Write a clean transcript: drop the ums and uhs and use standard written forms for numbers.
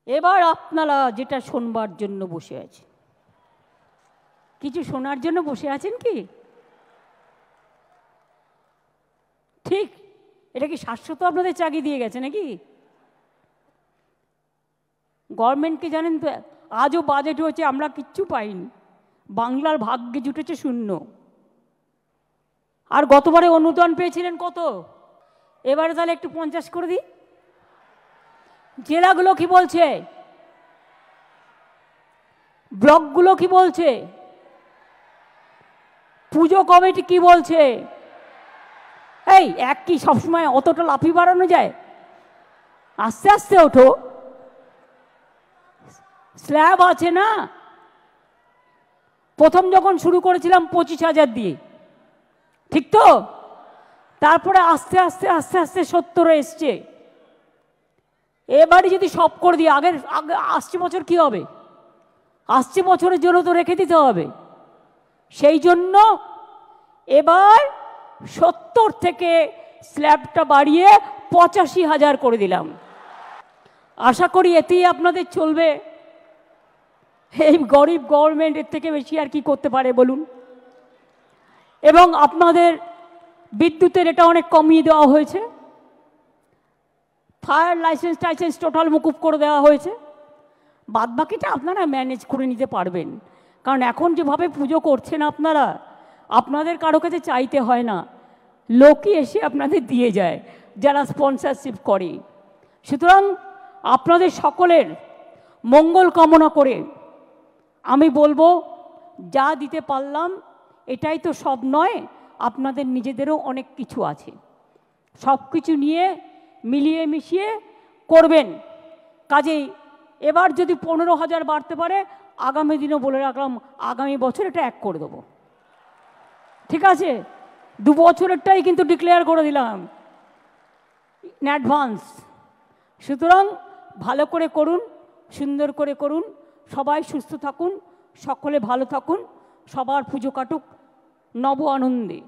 এবার আপনারা যেটা শোনবার জন্য বসে আছে, কিছু শোনার জন্য বসে আছেন কি? ঠিক, এটা কি শাশ্বত আপনাদের চাকরি দিয়ে গেছে নাকি? গভর্নমেন্টকে জানেন তো, আজও বাজেট হচ্ছে আমরা কিচ্ছু পাইনি, বাংলার ভাগ্যে জুটেছে শূন্য। আর গতবারে অনুদান পেয়েছিলেন কত? এবারে তাহলে একটু 50 করে দিই। জেলাগুলো কি বলছে? ব্লকগুলো কি বলছে? পুজো কমিটি কি বলছে? এই এক কি সবসময় অতটা লাফি বাড়ানো যায়? আস্তে আস্তে ওঠো, স্ল্যাব আছে না। প্রথম যখন শুরু করেছিলাম 25,000 দিয়ে, ঠিক তো? তারপরে আস্তে আস্তে আস্তে আস্তে 70 এসছে। এবারে যদি সব করে দিই, আগে আসছে বছর কি হবে? আসছে বছরের জন্য তো রেখে দিতে হবে। সেই জন্য এবার 70 থেকে স্ল্যাবটা বাড়িয়ে 85,000 করে দিলাম। আশা করি এতেই আপনাদের চলবে। এই গরিব গভর্নমেন্ট এর থেকে বেশি আর কি করতে পারে বলুন? এবং আপনাদের বিদ্যুতের এটা অনেক কমিয়ে দেওয়া হয়েছে, ফায়ার লাইসেন্স টাইসেন্স টোটাল মুকুব করে দেওয়া হয়েছে। বাদবাকিটা আপনারা ম্যানেজ করে নিতে পারবেন, কারণ এখন যেভাবে পুজো করছেন আপনারা, আপনাদের কারো কাছে চাইতে হয় না, লোকই এসে আপনাদের দিয়ে যায় যারা স্পন্সরশিপ করে। সুতরাং আপনাদের সকলের মঙ্গল কামনা করে আমি বলবো, যা দিতে পারলাম এটাই তো সব নয়, আপনাদের নিজেদেরও অনেক কিছু আছে। সব কিছু নিয়ে মিলিয়ে মিশিয়ে করবেন। কাজেই এবার যদি 15,000 বাড়তে পারে, আগামী দিনও বলে রাখলাম, আগামী বছর এটা 1 করে দেবো, ঠিক আছে? 2 বছরেরটাই কিন্তু ডিক্লেয়ার করে দিলাম ইন অ্যাডভান্স। সুতরাং ভালো করে করুন, সুন্দর করে করুন, সবাই সুস্থ থাকুন, সকলে ভালো থাকুন, সবার পুজো কাটুক নব আনন্দে।